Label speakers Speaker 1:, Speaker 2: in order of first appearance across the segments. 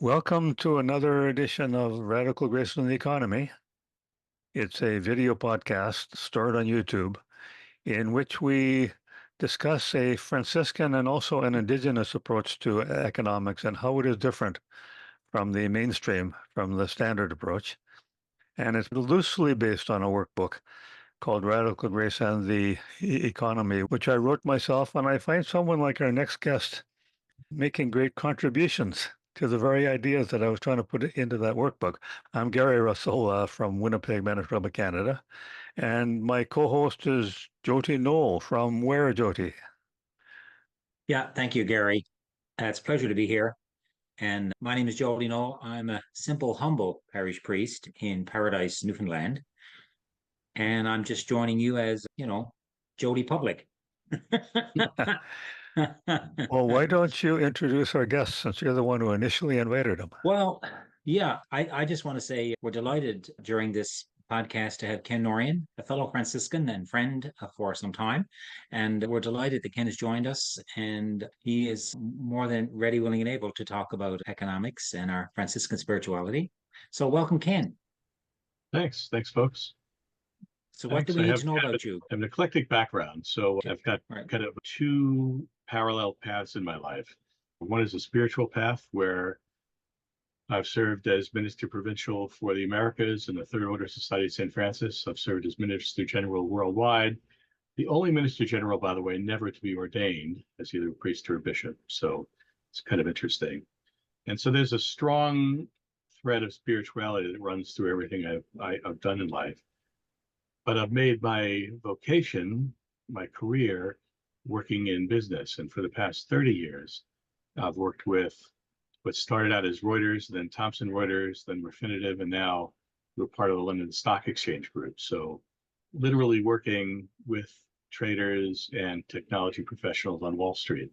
Speaker 1: Welcome to another edition of Radical Grace in the Economy. It's a video podcast stored on YouTube in which we discuss a Franciscan and also an indigenous approach to economics and how it is different from the mainstream, from the standard approach. And it's loosely based on a workbook called Radical Grace and the Economy, which I wrote myself. And I find someone like our next guest making great contributions to the very ideas that I was trying to put into that workbook. I'm Gary Russell from Winnipeg, Manitoba, Canada, and my co-host is Jyoti Knoll from where, Jyoti?
Speaker 2: Yeah, thank you, Gary. It's a pleasure to be here. And my name is Jody Knoll. I'm a simple, humble parish priest in Paradise, Newfoundland. And I'm just joining you as, Jody Public.
Speaker 1: Well, why don't you introduce our guests since you're the one who initially invited them?
Speaker 2: Well, yeah, I just want to say we're delighted during this podcast to have Ken Norian, a fellow Franciscan and friend for some time. And we're delighted that Ken has joined us, and he is more than ready, willing, and able to talk about economics and our Franciscan spirituality. So, welcome, Ken.
Speaker 3: Thanks, folks.
Speaker 2: So, what do
Speaker 3: Thanks.
Speaker 2: we
Speaker 3: I
Speaker 2: need
Speaker 3: have
Speaker 2: to know
Speaker 3: kind of
Speaker 2: about you?
Speaker 3: an eclectic background, so I've got
Speaker 2: Right.
Speaker 3: kind of two parallel paths in my life. One is a spiritual path where I've served as Minister Provincial for the Americas in the Third Order Society of St. Francis. I've served as Minister General worldwide. The only Minister General, by the way, never to be ordained as either a priest or a bishop. So it's kind of interesting. And so there's a strong thread of spirituality that runs through everything I've done in life. But I've made my vocation, my career, working in business. And for the past 30 years, I've worked with what started out as Reuters, then Thomson Reuters, then Refinitiv, and now we're part of the London Stock Exchange Group. So literally working with traders and technology professionals on Wall Street.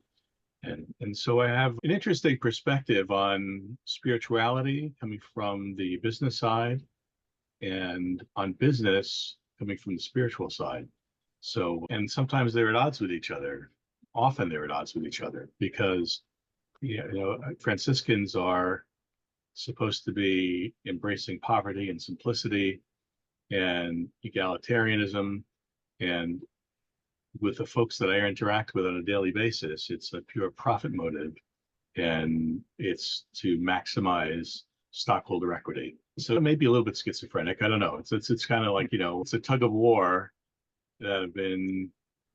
Speaker 3: And so I have an interesting perspective on spirituality coming from the business side and on business coming from the spiritual side. So, and sometimes they're at odds with each other. Often they're at odds with each other because, Franciscans are supposed to be embracing poverty and simplicity and egalitarianism. And with the folks that I interact with on a daily basis, it's a pure profit motive and it's to maximize stockholder equity. So it may be a little bit schizophrenic. I don't know. It's kind of like, it's a tug of war that I've been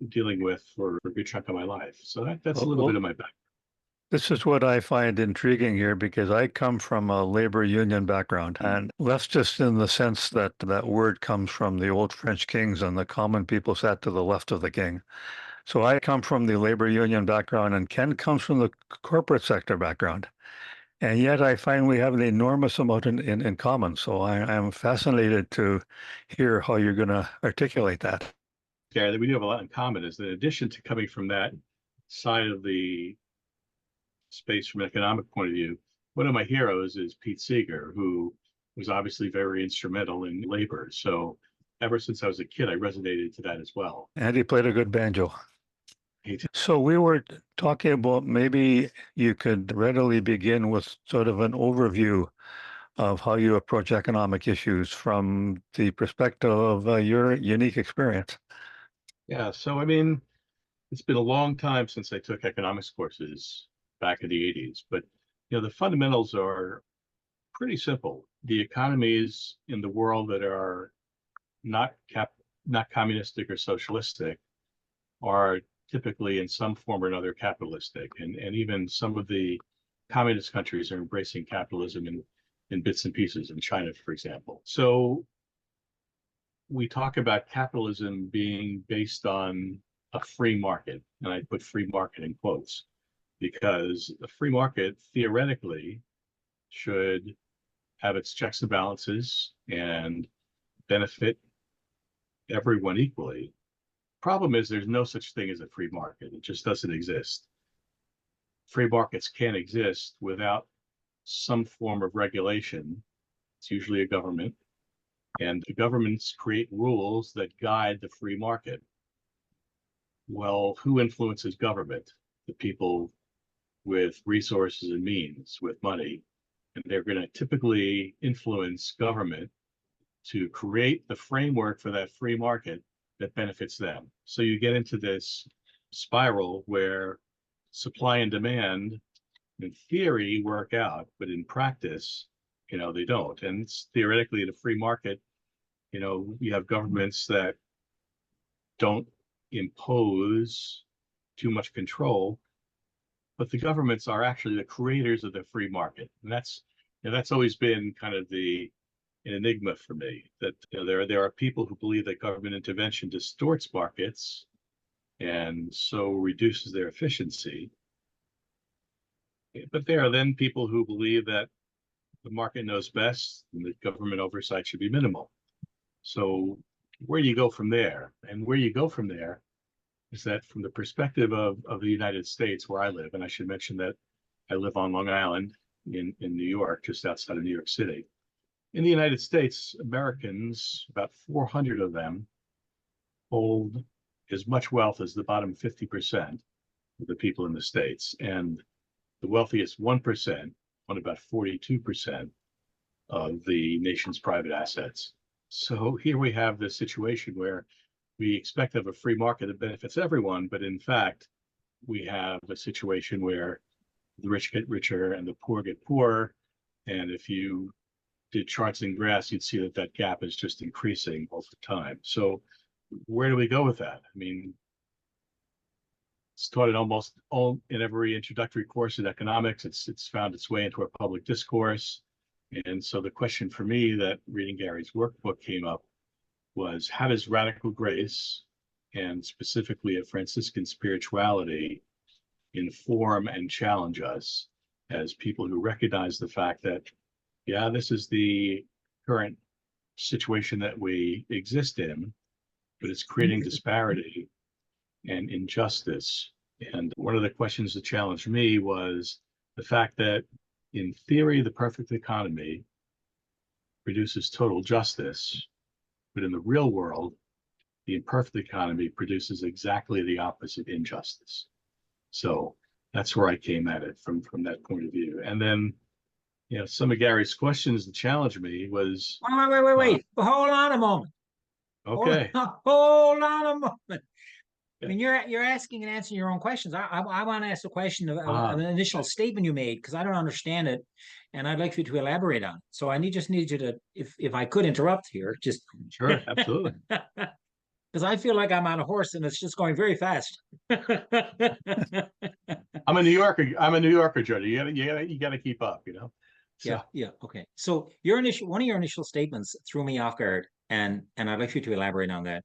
Speaker 3: dealing with for a good chunk of my life. So that's a little bit of my background.
Speaker 1: This is what I find intriguing here because I come from a labor union background and leftist in the sense that that word comes from the old French kings and the common people sat to the left of the king. So I come from the labor union background and Ken comes from the corporate sector background. And yet I find we have an enormous amount in common. So I'm fascinated to hear how you're going to articulate that.
Speaker 3: Gary, that we do have a lot in common is that in addition to coming from that side of the space from an economic point of view, one of my heroes is Pete Seeger, who was obviously very instrumental in labor. So ever since I was a kid, I resonated to that as well.
Speaker 1: And he played a good banjo. So we were talking about maybe you could readily begin with sort of an overview of how you approach economic issues from the perspective of your unique experience.
Speaker 3: Yeah, so I mean, it's been a long time since I took economics courses back in the 80s, but the fundamentals are pretty simple. The economies in the world that are not communistic or socialistic are typically in some form or another capitalistic, and even some of the communist countries are embracing capitalism in bits and pieces, in China, for example. So we talk about capitalism being based on a free market, and I put free market in quotes, because a free market theoretically should have its checks and balances and benefit everyone equally. Problem is there's no such thing as a free market. It just doesn't exist. Free markets can't exist without some form of regulation. It's usually a government, and the governments create rules that guide the free market. Well, who influences government? The people with resources and means, with money. and they're going to typically influence government to create the framework for that free market that benefits them. So you get into this spiral where supply and demand, in theory, work out, but in practice, they don't. And theoretically, the free market, you have governments that don't impose too much control, but the governments are actually the creators of the free market. And that's always been kind of an enigma for me, that there are people who believe that government intervention distorts markets and so reduces their efficiency. But there are then people who believe that the market knows best and that government oversight should be minimal. So where do you go from there? And where you go from there is that from the perspective of the United States, where I live, and I should mention that I live on Long Island in New York, just outside of New York City. In the United States, Americans, about 400 of them, hold as much wealth as the bottom 50% of the people in the States. And the wealthiest 1% own about 42% of the nation's private assets. So here we have this situation where we expect to have a free market that benefits everyone, but in fact, we have a situation where the rich get richer and the poor get poorer. And if you did charts in graphs, you'd see that gap is just increasing over time. So where do we go with that? I mean, it's taught in almost in every introductory course in economics. It's found its way into our public discourse. And so the question for me that reading Gary's workbook came up was, how does radical grace, and specifically a Franciscan spirituality, inform and challenge us as people who recognize the fact that, yeah, this is the current situation that we exist in, but it's creating disparity and injustice. And one of the questions that challenged me was the fact that, in theory, the perfect economy produces total justice, but in the real world, the imperfect economy produces exactly the opposite, injustice. So that's where I came at it from that point of view. And then, some of Gary's questions that challenged me was,
Speaker 2: Wait. Hold on a moment.
Speaker 3: Okay.
Speaker 2: Hold on a moment. I mean, you're asking and answering your own questions. I want to ask a question of an initial statement you made, because I don't understand it, and I'd like you to elaborate on it. So I need you to, if I could interrupt here, just
Speaker 3: Sure, absolutely.
Speaker 2: Because I feel like I'm on a horse and it's just going very fast.
Speaker 3: I'm a New Yorker, Jody. You gotta keep up, So.
Speaker 2: Yeah. Okay. So one of your initial statements threw me off guard, and I'd like you to elaborate on that.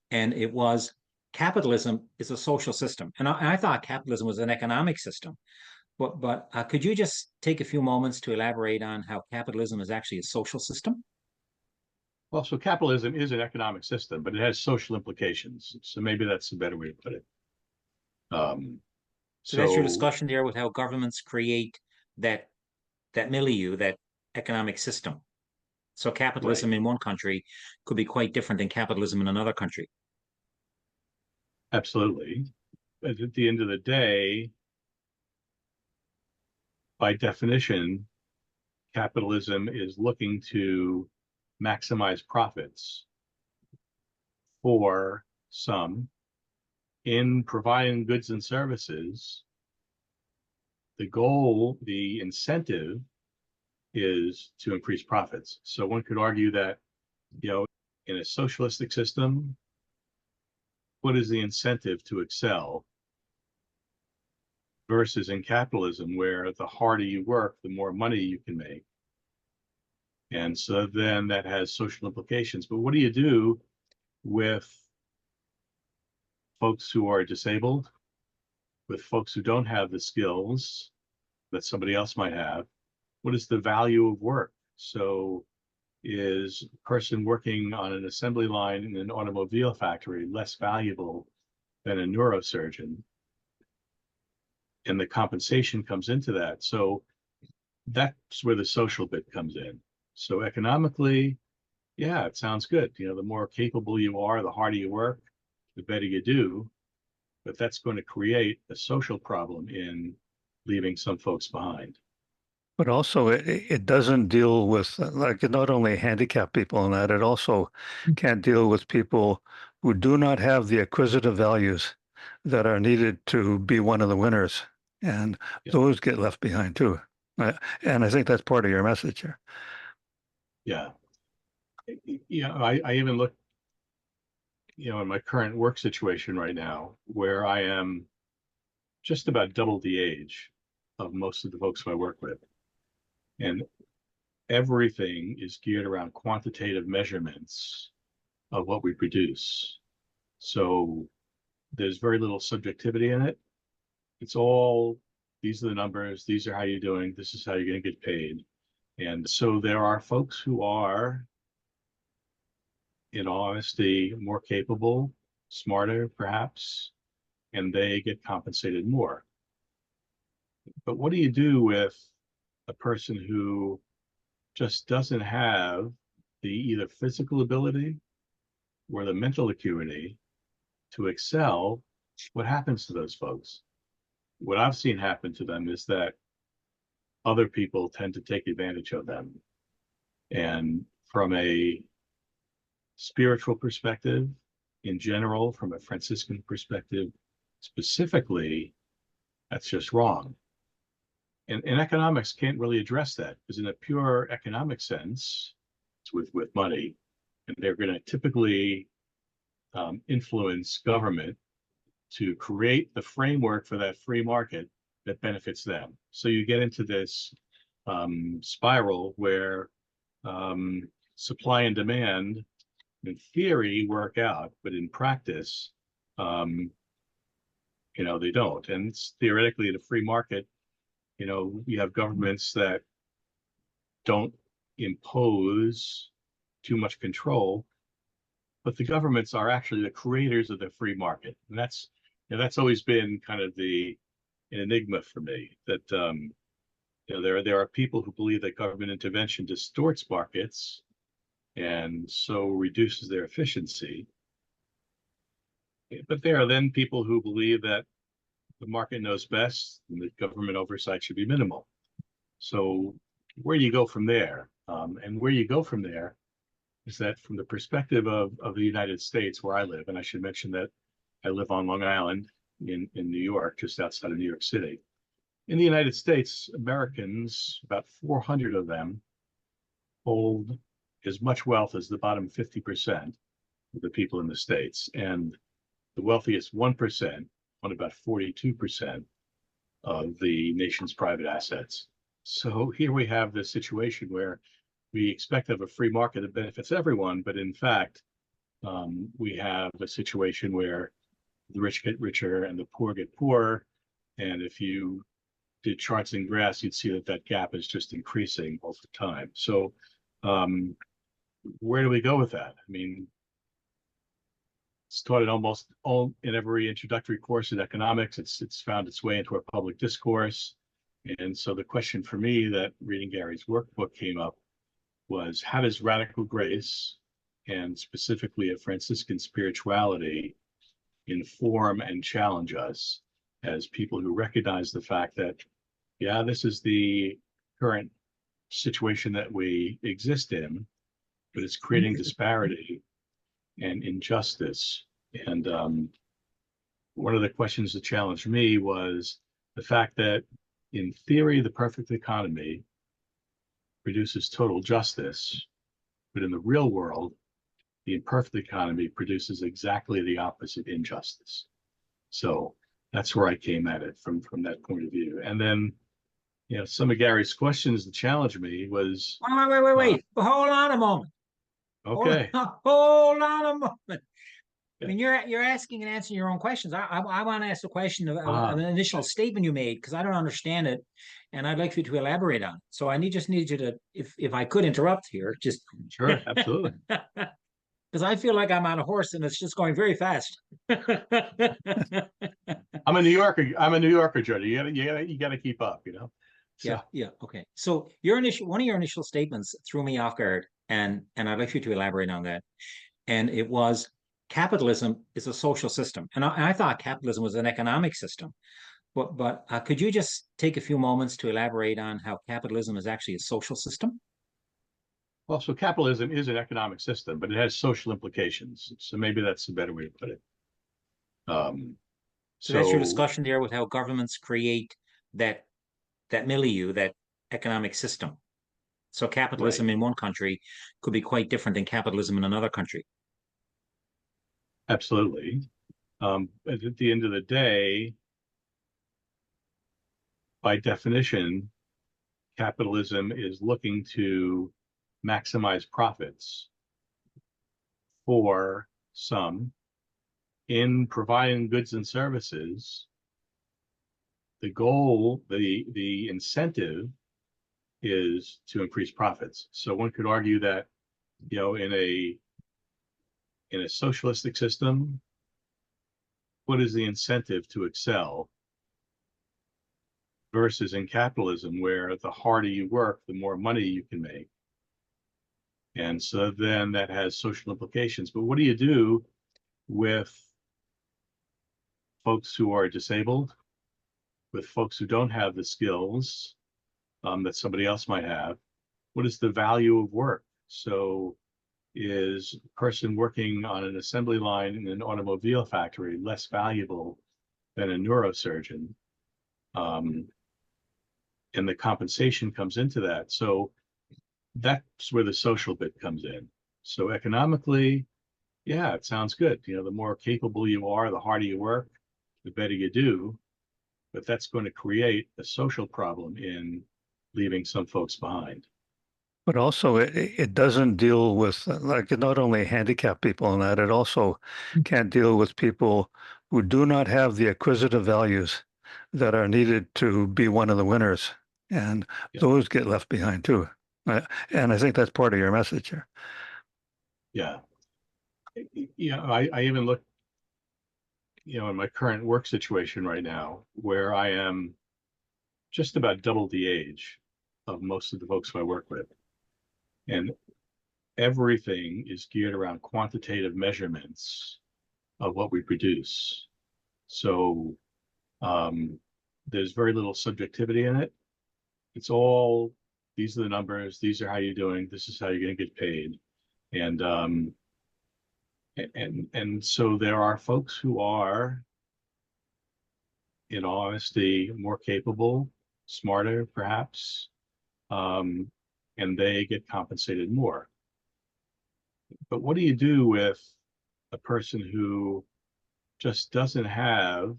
Speaker 2: And it was, capitalism is a social system, and I thought capitalism was an economic system. But could you just take a few moments to elaborate on how capitalism is actually a social system?
Speaker 3: Well, so capitalism is an economic system, but it has social implications. So maybe that's a better way to put it.
Speaker 2: So that's your discussion there with how governments create that milieu, that economic system. So capitalism in one country could be quite different than capitalism in another country.
Speaker 3: Absolutely. But at the end of the day, by definition, capitalism is looking to maximize profits for some in providing goods and services. The goal, the incentive, is to increase profits. So one could argue that, in a socialistic system, what is the incentive to excel versus in capitalism, where the harder you work, the more money you can make. And so then that has social implications. But what do you do with folks who are disabled, with folks who don't have the skills that somebody else might have? What is the value of work? So is a person working on an assembly line in an automobile factory less valuable than a neurosurgeon? And the compensation comes into that. So that's where the social bit comes in. So economically, yeah, it sounds good. The more capable you are, the harder you work, the better you do. But that's going to create a social problem in leaving some folks behind.
Speaker 1: But also, it doesn't deal with like not only handicapped people and that, it also can't deal with people who do not have the acquisitive values that are needed to be one of the winners, and
Speaker 3: Yeah.
Speaker 1: those get left behind too. And I think that's part of your message here.
Speaker 3: Yeah. I even look, in my current work situation right now, where I am just about double the age of most of the folks I work with. And everything is geared around quantitative measurements of what we produce. So there's very little subjectivity in it. It's all, these are the numbers, these are how you're doing, this is how you're going to get paid. And so there are folks who are, in all honesty, more capable, smarter perhaps, and they get compensated more. But what do you do with a person who just doesn't have the either physical ability or the mental acuity to excel? What happens to those folks? What I've seen happen to them is that other people tend to take advantage of them. And from a spiritual perspective, in general, from a Franciscan perspective, specifically, that's just wrong. And economics can't really address that, because in a pure economic sense, it's with money, and they're going to typically influence government to create the framework for that free market that benefits them. So you get into this spiral where supply and demand, in theory, work out, but in practice, they don't. And it's theoretically, the free market, you have governments that don't impose too much control, but the governments are actually the creators of the free market. And that's always been kind of an enigma for me, that there are people who believe that government intervention distorts markets and so reduces their efficiency. But there are then people who believe that the market knows best and that government oversight should be minimal. So where do you go from there? And where you go from there is that from the perspective of the United States, where I live, and I should mention that I live on Long Island in New York, just outside of New York City. In the United States, Americans, about 400 of them, hold as much wealth as the bottom 50% of the people in the States. And the wealthiest 1% own about 42% of the nation's private assets. So here we have this situation where we expect to have a free market that benefits everyone, but in fact, we have a situation where the rich get richer and the poor get poorer. And if you did charts and graphs, you'd see that gap is just increasing over time. So where do we go with that? I mean, it's taught in almost in every introductory course in economics. It's found its way into our public discourse. And so the question for me that reading Gary's workbook came up was, how does radical grace, and specifically a Franciscan spirituality, inform and challenge us as people who recognize the fact that, yeah, this is the current situation that we exist in, but it's creating disparity and injustice. And one of the questions that challenged me was the fact that, in theory, the perfect economy produces total justice, but in the real world, the imperfect economy produces exactly the opposite, injustice. So that's where I came at it from that point of view. And then, some of Gary's questions that challenged me was,
Speaker 2: Wait. Hold on a moment.
Speaker 3: Okay.
Speaker 2: Hold on a moment. I mean, you're asking and answering your own questions. I want to ask a question of an initial statement you made, because I don't understand it, and I'd like you to elaborate on it. So I just need you to, if I could interrupt here, just
Speaker 3: Sure, absolutely.
Speaker 2: Because I feel like I'm on a horse and it's just going very fast.
Speaker 3: I'm a New Yorker, Jody. You gotta keep up, So.
Speaker 2: Yeah. Okay. So one of your initial statements threw me off guard, and I'd like you to elaborate on that. And it was, capitalism is a social system. And I thought capitalism was an economic system. But could you just take a few moments to elaborate on how capitalism is actually a social system?
Speaker 3: Well, so capitalism is an economic system, but it has social implications. So maybe that's a better way to put it. Um,
Speaker 2: So that's your
Speaker 3: so
Speaker 2: discussion there with how governments create that that milieu, that economic system. So
Speaker 3: right,
Speaker 2: capitalism in one country could be quite different than capitalism in another country.
Speaker 3: absolutely. But at the end of the day, by definition, capitalism is looking to maximize profits for some in providing goods and services. The goal, the incentive is to increase profits. So one could argue that, in a socialistic system, what is the incentive to excel versus in capitalism, where the harder you work, the more money you can make. And so then that has social implications. But what do you do with folks who are disabled, with folks who don't have the skills that somebody else might have? What is the value of work? So is a person working on an assembly line in an automobile factory less valuable than a neurosurgeon? Um, and the compensation comes into that. So that's where the social bit comes in. So economically, yeah, it sounds good. The more capable you are, the harder you work, the better you do. But that's going to create a social problem in leaving some folks behind.
Speaker 1: But also, it doesn't deal with like not only handicapped people and that, it also can't deal with people who do not have the acquisitive values that are needed to be one of the winners. And
Speaker 3: Yeah,
Speaker 1: those get left behind too. And I think that's part of your message here.
Speaker 3: yeah. I even look, in my current work situation right now, where I am just about double the age of most of the folks who I work with. And everything is geared around quantitative measurements of what we produce. So there's very little subjectivity in it. It's all, these are the numbers, these are how you're doing, this is how you're going to get paid. And so there are folks who are, in all honesty, more capable, smarter, perhaps, um, and they get compensated more. But what do you do with a person who just doesn't have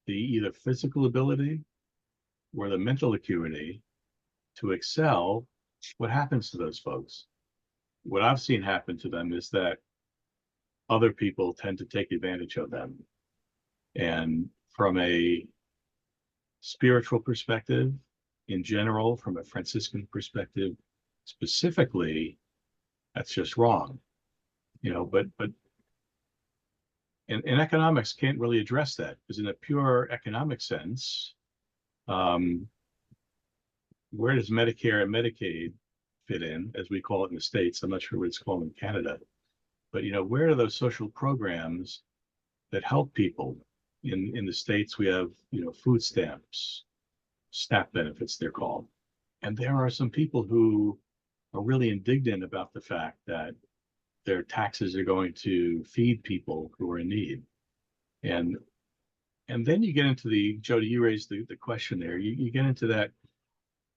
Speaker 3: the either physical ability or the mental acuity to excel? What happens to those folks? What I've seen happen to them is that other people tend to take advantage of them. And from a spiritual perspective, in general, from a Franciscan perspective, specifically, that's just wrong. But and economics can't really address that, because in a pure economic sense, um, where does Medicare and Medicaid fit in, as we call it in the States? I'm not sure what it's called in Canada, but where are those social programs that help people? In the States, we have food stamps, SNAP benefits they're called, and there are some people who are really indignant about the fact that their taxes are going to feed people who are in need. And then you get into Jody, you raised the question there. You get into that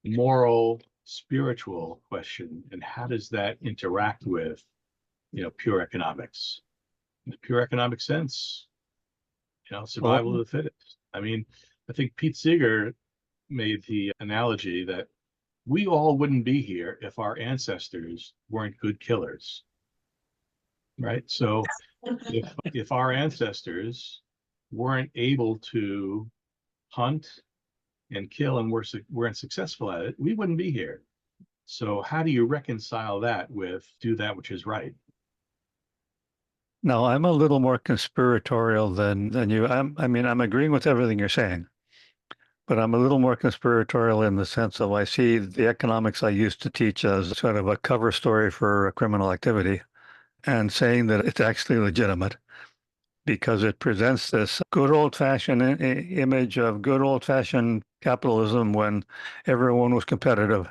Speaker 3: moral, spiritual question, and how does that interact with, pure economics? In the pure economic sense, survival
Speaker 1: Well,
Speaker 3: of the fittest. I mean, I think Pete Seeger made the analogy that we all wouldn't be here if our ancestors weren't good killers, right? So if our ancestors weren't able to hunt and kill and weren't successful at it, we wouldn't be here. So how do you reconcile that with do that which is right?
Speaker 1: now I'm a little more conspiratorial than you. I'm agreeing with everything you're saying, but I'm a little more conspiratorial in the sense of I see the economics I used to teach as sort of a cover story for a criminal activity and saying that it's actually legitimate. because it presents this good old-fashioned image of good old-fashioned capitalism when everyone was competitive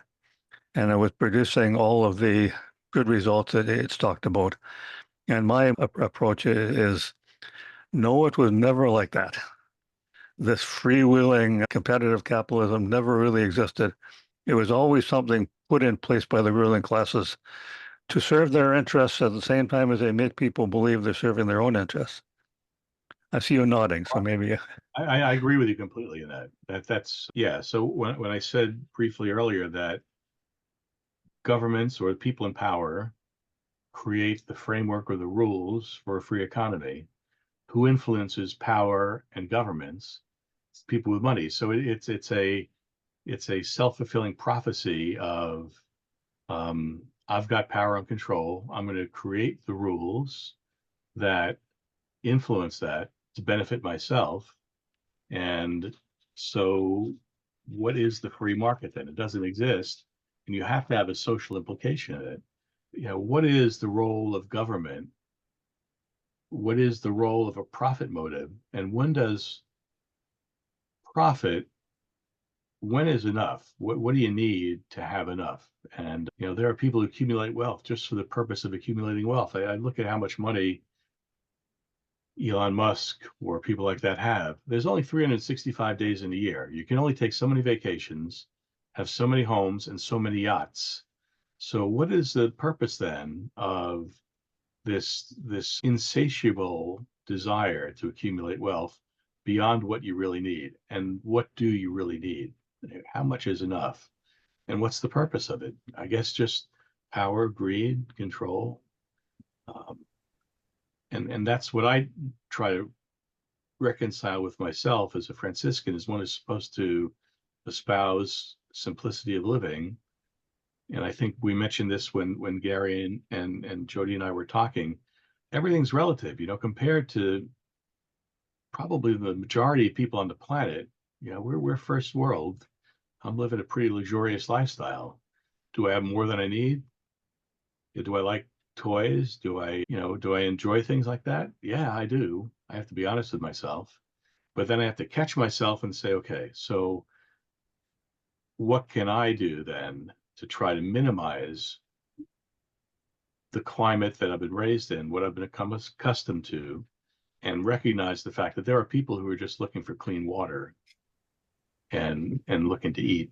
Speaker 1: and it was producing all of the good results that it's talked about. And my approach is no, it was never like that. This freewheeling competitive capitalism never really existed. It was always something put in place by the ruling classes to serve their interests at the same time as they make people believe they're serving their own interests. I see you nodding, so maybe.
Speaker 3: I agree with you completely in that. That's yeah. So when I said briefly earlier that governments or the people in power create the framework or the rules for a free economy, who influences power and governments? It's people with money. So it's a self-fulfilling prophecy of I've got power and control. I'm going to create the rules that influence that to benefit myself. And so, what is the free market then? It doesn't exist, and you have to have a social implication in it. What is the role of government? What is the role of a profit motive? And when does profit, when is enough? What do you need to have enough? And there are people who accumulate wealth just for the purpose of accumulating wealth. I look at how much money Elon Musk or people like that have. There's only 365 days in a year. You can only take so many vacations, have so many homes, and so many yachts. So what is the purpose then of this insatiable desire to accumulate wealth beyond what you really need? And what do you really need? How much is enough? And what's the purpose of it? I guess just power, greed, control. And that's what I try to reconcile with myself as a Franciscan, is one is supposed to espouse simplicity of living. And I think we mentioned this when Gary and Jody and I were talking. Everything's relative, compared to probably the majority of people on the planet. We're first world. I'm living a pretty luxurious lifestyle. Do I have more than I need? Do I like toys? Do I enjoy things like that? Yeah, I do. I have to be honest with myself. But then I have to catch myself and say, okay, so what can I do then to try to minimize the climate that I've been raised in, what I've been accustomed to, and recognize the fact that there are people who are just looking for clean water and looking to eat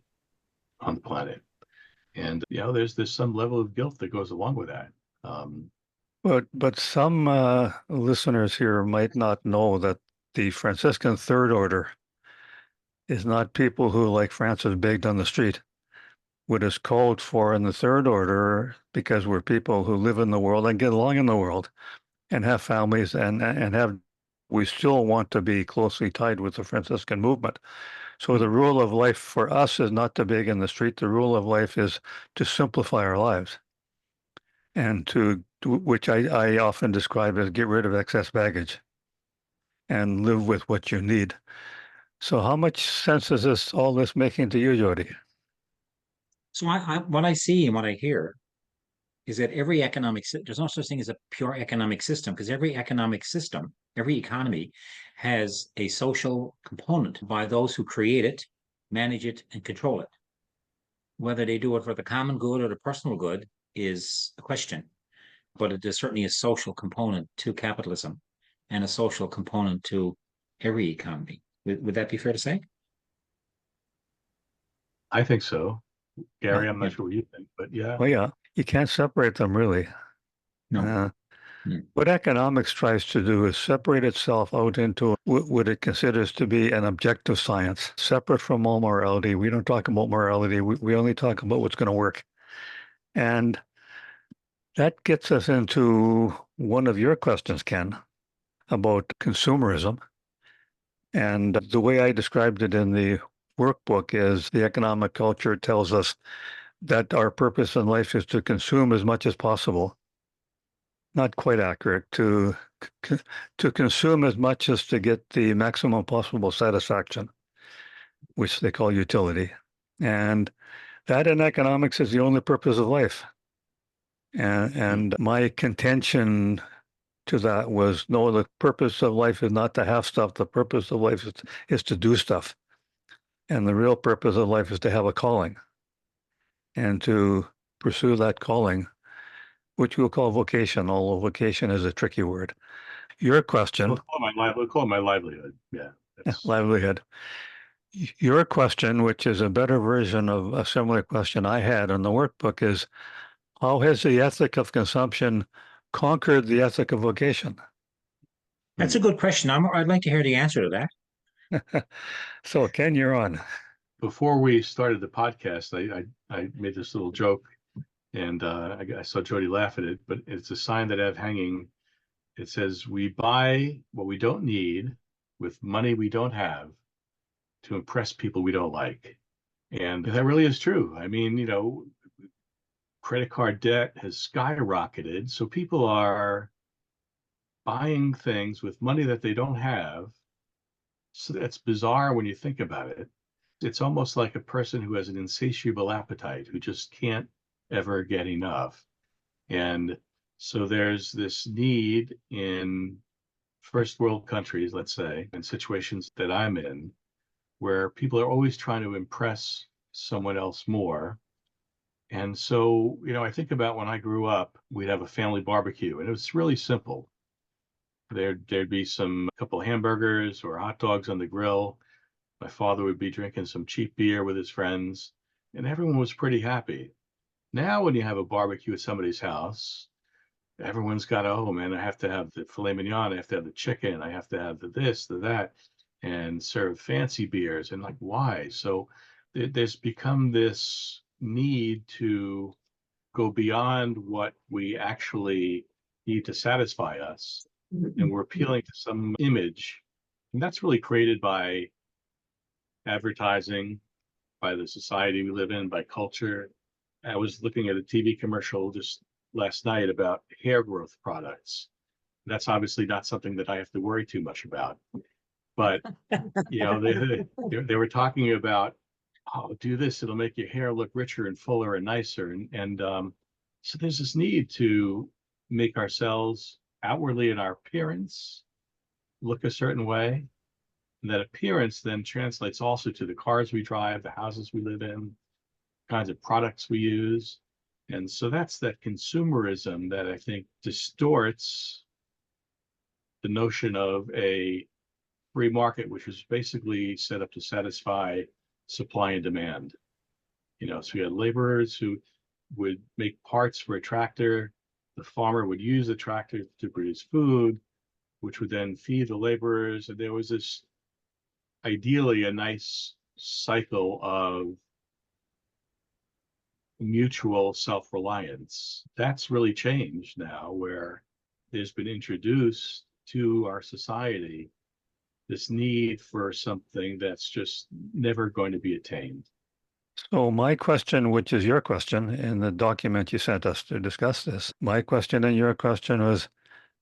Speaker 3: on the planet. And there's some level of guilt that goes along with that.
Speaker 1: But some listeners here might not know that the Franciscan Third Order is not people who, like Francis, begged on the street. What is called for in the Third Order, because we're people who live in the world and get along in the world and have families we still want to be closely tied with the Franciscan movement. So the rule of life for us is not to beg in the street. The rule of life is to simplify our lives, and which I often describe as get rid of excess baggage and live with what you need. So how much sense is all this making to you, Jody?
Speaker 2: So what I see and what I hear is that there's no such thing as a pure economic system, because every economic system, every economy has a social component by those who create it, manage it, and control it. Whether they do it for the common good or the personal good is a question, but it is certainly a social component to capitalism and a social component to every economy. Would that be fair to say?
Speaker 3: I think so. Gary,
Speaker 2: Oh,
Speaker 3: I'm
Speaker 2: yeah.
Speaker 3: not sure what you think, but yeah.
Speaker 1: Well, yeah, you can't separate them really.
Speaker 2: No.
Speaker 1: What economics tries to do is separate itself out into what it considers to be an objective science, separate from all morality. We don't talk about morality. We only talk about what's going to work. And that gets us into one of your questions, Ken, about consumerism. And the way I described it in the workbook is the economic culture tells us that our purpose in life is to consume as much as possible. Not quite accurate. To consume as much as to get the maximum possible satisfaction, which they call utility. And that in economics is the only purpose of life. And my contention to that was, no, the purpose of life is not to have stuff. The purpose of life is to do stuff. And the real purpose of life is to have a calling and to pursue that calling, which we'll call vocation, although vocation is a tricky word. Your question,
Speaker 3: We'll call it my livelihood. Yeah, that's
Speaker 1: livelihood. Your question, which is a better version of a similar question I had in the workbook, is how has the ethic of consumption conquered the ethic of vocation?
Speaker 2: That's a good question. I'd like to hear the answer to that.
Speaker 1: So, Ken, you're on.
Speaker 3: before we started the podcast. I made this little joke, and I saw Jody laugh at it, but it's a sign that I have hanging. It says, "We buy what we don't need with money we don't have to impress people we don't like." And that really is true. I mean, credit card debt has skyrocketed. So people are buying things with money that they don't have. So that's bizarre when you think about it. It's almost like a person who has an insatiable appetite, who just can't ever get enough. And so there's this need in first world countries, let's say, in situations that I'm in, where people are always trying to impress someone else more. And so, I think about when I grew up, we'd have a family barbecue, and it was really simple. There'd be a couple hamburgers or hot dogs on the grill. My father would be drinking some cheap beer with his friends, and everyone was pretty happy. Now, when you have a barbecue at somebody's house, everyone's got, oh man, I have to have the filet mignon, I have to have the chicken, I have to have the this, the that, and serve fancy beers. And like, why? So there's become this need to go beyond what we actually need to satisfy us. And we're appealing to some image. And that's really created by advertising, by the society we live in, by culture. I was looking at a TV commercial just last night about hair growth products. That's obviously not something that I have to worry too much about. But they were talking about, oh, do this, it'll make your hair look richer and fuller and nicer. And so there's this need to make ourselves outwardly in our appearance look a certain way. And that appearance then translates also to the cars we drive, the houses we live in, kinds of products we use. And so that's that consumerism that I think distorts the notion of a free market, which was basically set up to satisfy supply and demand. So you had laborers who would make parts for a tractor. The farmer would use the tractor to produce food, which would then feed the laborers. And there was this ideally a nice cycle of mutual self-reliance. That's really changed now, where there's been introduced to our society this need for something that's just never going to be attained.
Speaker 1: So my question, which is your question in the document you sent us to discuss this, my question and your question was,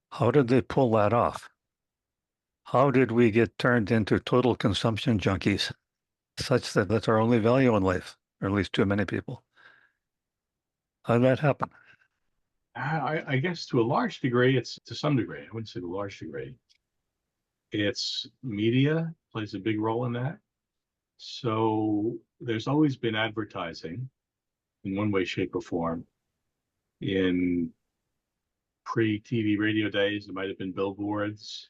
Speaker 1: how did they pull that off? How did we get turned into total consumption junkies, such that that's our only value in life, or at least too many people? How did that happen?
Speaker 3: I guess to a large degree, it's to some degree, I wouldn't say to a large degree. It's media plays a big role in that. So there's always been advertising in one way, shape, or form. In pre-TV radio days, it might have been billboards.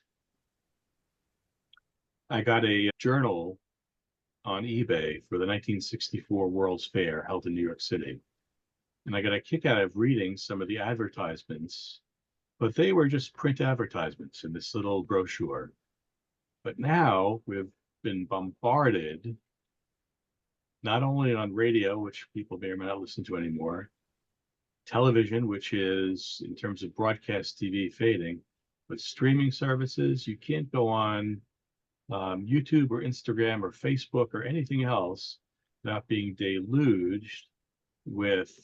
Speaker 3: I got a journal on eBay for the 1964 World's Fair held in New York City. And I got a kick out of reading some of the advertisements, but they were just print advertisements in this little brochure. But now we've been bombarded, not only on radio, which people may or may not listen to anymore, television, which is, in terms of broadcast TV, fading, but streaming services. You can't go on YouTube or Instagram or Facebook or anything else without being deluged with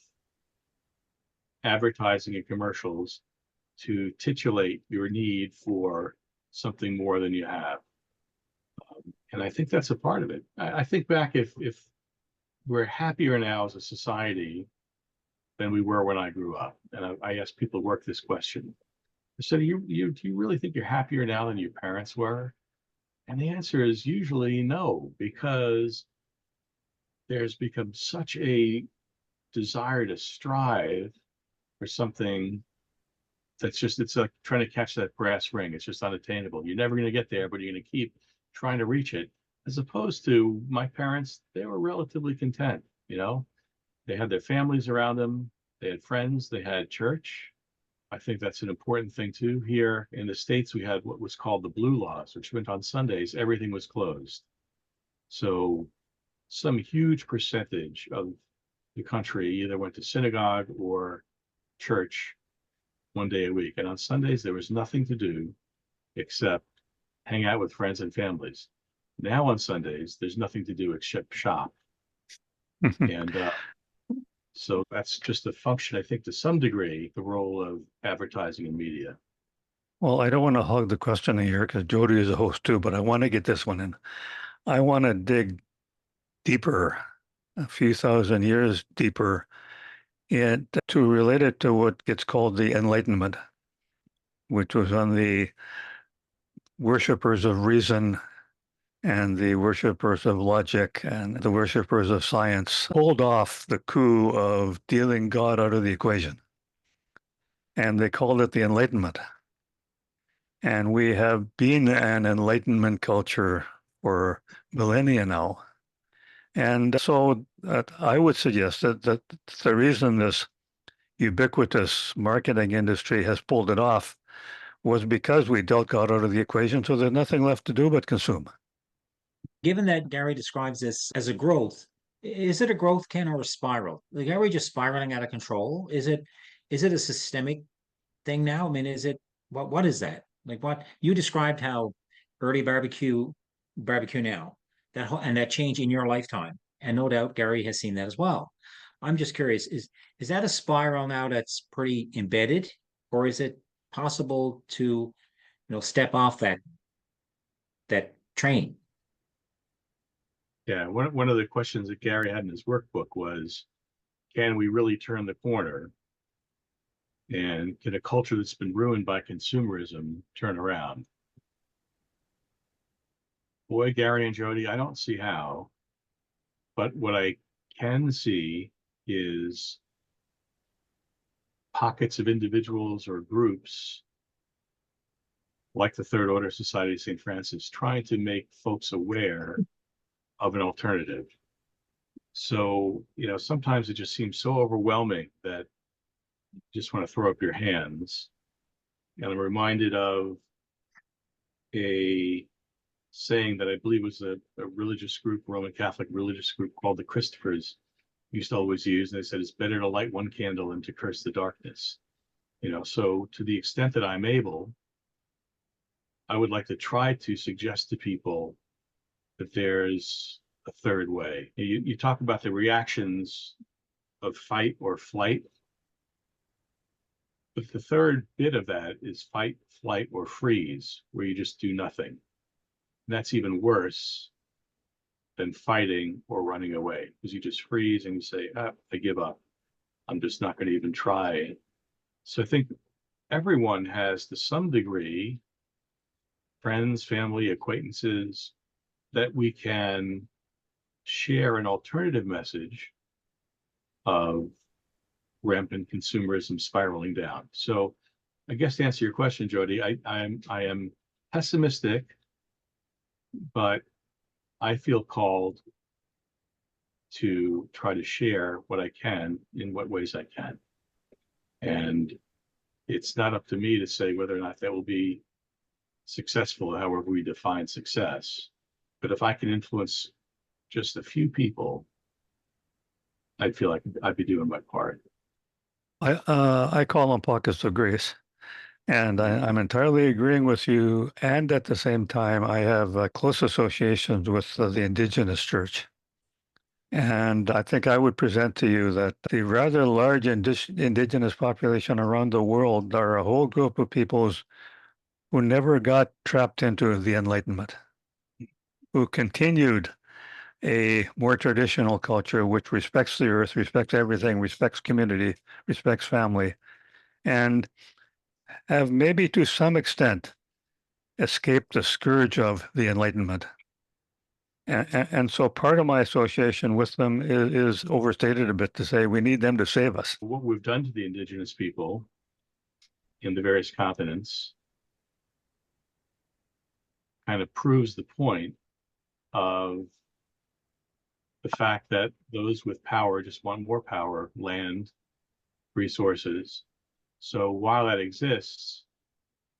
Speaker 3: advertising and commercials to titillate your need for something more than you have. And I think that's a part of it. I think back, if we're happier now as a society than we were when I grew up, and I ask people to work this question, So do you really think you're happier now than your parents were? And the answer is usually no, because there's become such a desire to strive for something it's like trying to catch that brass ring. It's just unattainable. You're never going to get there, but you're going to keep trying to reach it. As opposed to my parents, they were relatively content. They had their families around them, they had friends, they had church. I think that's an important thing too. Here in the States, we had what was called the blue laws, which meant on Sundays, everything was closed. So some huge percentage of the country either went to synagogue or church 1 day a week. And on Sundays, there was nothing to do except hang out with friends and families. Now on Sundays, there's nothing to do except shop. And so that's just a function, I think, to some degree, the role of advertising and media.
Speaker 1: Well, I don't want to hog the question here because Jody is a host too, but I want to get this one in. I want to dig deeper, a few thousand years deeper, and to relate it to what gets called the Enlightenment, which was on the worshippers of reason and the worshippers of logic and the worshippers of science pulled off the coup of dealing God out of the equation. And they called it the Enlightenment. And we have been an Enlightenment culture for millennia now. And so I would suggest that the reason this ubiquitous marketing industry has pulled it off was because we dealt God out of the equation, so there's nothing left to do but consume.
Speaker 2: Given that Gary describes this as a growth, is it a growth, Ken, or a spiral? Like, are we just spiraling out of control? Is it a systemic thing now? I mean, what is that? Like, what you described how early barbecue now, and that change in your lifetime, and no doubt Gary has seen that as well. I'm just curious, is that a spiral now that's pretty embedded, or is it possible to, step off that train?
Speaker 3: Yeah, one of the questions that Gary had in his workbook was, can we really turn the corner? And can a culture that's been ruined by consumerism turn around? Boy, Gary and Jody, I don't see how. But what I can see is pockets of individuals or groups like the Third Order Society of St. Francis trying to make folks aware of an alternative. So, sometimes it just seems so overwhelming that you just want to throw up your hands. And I'm reminded of a saying that I believe was a religious group, Roman Catholic religious group called the Christophers used to always use. And they said, it's better to light one candle than to curse the darkness. So to the extent that I'm able, I would like to try to suggest to people that there's a third way. You talk about the reactions of fight or flight, but the third bit of that is fight, flight, or freeze, where you just do nothing. And that's even worse than fighting or running away, because you just freeze and you say, I give up. I'm just not going to even try. So I think everyone has, to some degree, friends, family, acquaintances, that we can share an alternative message of rampant consumerism spiraling down. So I guess to answer your question, Jody, I am pessimistic, but I feel called to try to share what I can in what ways I can. And it's not up to me to say whether or not that will be successful, however we define success. But if I can influence just a few people, I feel like I'd be doing my part.
Speaker 1: I call them pockets of grace. And I'm entirely agreeing with you. And at the same time, I have close associations with the indigenous church. And I think I would present to you that the rather large indigenous population around the world are a whole group of peoples who never got trapped into the Enlightenment, who continued a more traditional culture which respects the earth, respects everything, respects community, respects family. And have maybe to some extent escaped the scourge of the Enlightenment. And so part of my association with them is overstated a bit to say we need them to save us.
Speaker 3: What we've done to the indigenous people in the various continents kind of proves the point of the fact that those with power just want more power, land, resources. So while that exists,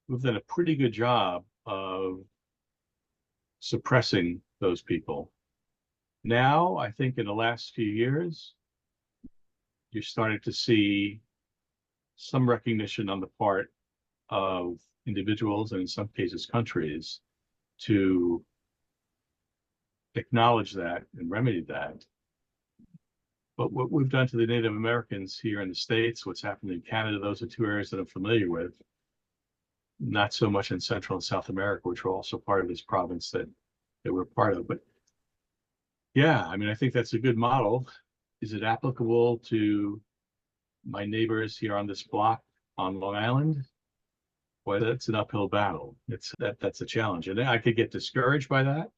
Speaker 3: we've done a pretty good job of suppressing those people. Now, I think in the last few years, you're starting to see some recognition on the part of individuals and in some cases countries to acknowledge that and remedy that. But what we've done to the Native Americans here in the States, what's happened in Canada, those are two areas that I'm familiar with. Not so much in Central and South America, which are also part of this province that we're part of. But yeah, I mean, I think that's a good model. Is it applicable to my neighbors here on this block on Long Island? Well, that's an uphill battle. That's a challenge. And I could get discouraged by that,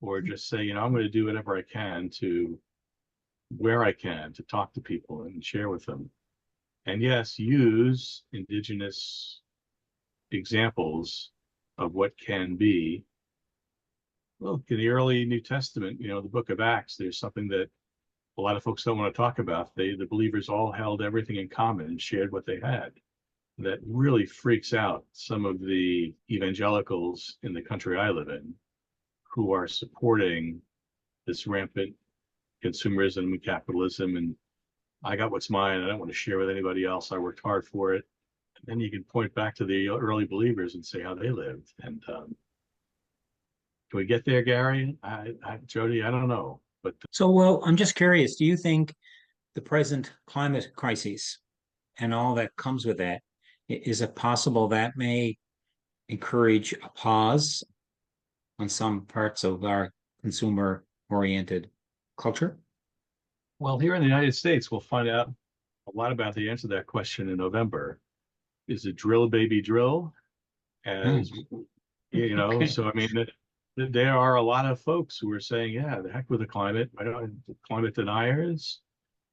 Speaker 3: or just say, I'm going to do whatever I can to where I can to talk to people and share with them. And yes, use indigenous examples of what can be. Well, in the early New Testament, the book of Acts, there's something that a lot of folks don't want to talk about. The believers all held everything in common and shared what they had. That really freaks out some of the evangelicals in the country I live in who are supporting this rampant consumerism and capitalism. And I got what's mine. I don't want to share with anybody else. I worked hard for it. And then you can point back to the early believers and say how they lived. And can we get there, Gary? Jody, I don't know. But
Speaker 2: so, well, I'm just curious. Do you think the present climate crisis and all that comes with that, is it possible that may encourage a pause on some parts of our consumer-oriented culture?
Speaker 3: Well, here in the United States, we'll find out a lot about the answer to that question in November. Is it drill, baby, drill? As
Speaker 2: Okay.
Speaker 3: So I mean, there are a lot of folks who are saying, yeah, the heck with the climate, climate deniers.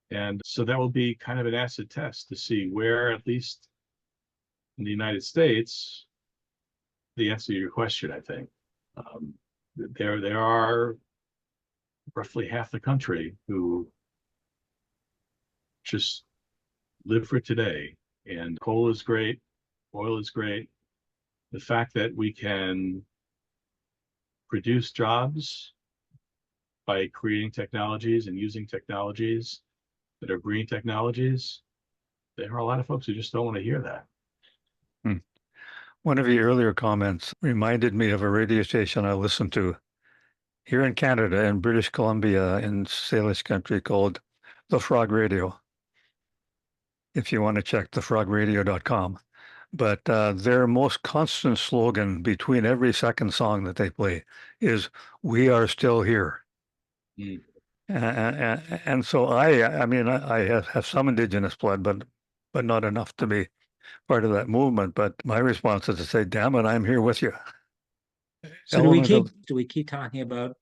Speaker 3: And so that will be kind of an acid test to see where, at least in the United States, the answer to your question, I think. There are roughly half the country who just live for today. And coal is great, oil is great. The fact that we can produce jobs by creating technologies and using technologies that are green technologies, there are a lot of folks who just don't want to hear that.
Speaker 1: One of your earlier comments reminded me of a radio station I listened to here in Canada, in British Columbia, in Salish country, called The Frog Radio. If you want to check thefrogradio.com. But their most constant slogan between every second song that they play is "We are still here."
Speaker 3: Mm.
Speaker 1: And so I mean, I have some indigenous blood, but not enough to be part of that movement. But my response is to say, "Damn it, I'm here with you."
Speaker 2: So do we
Speaker 1: Element of
Speaker 2: keep talking about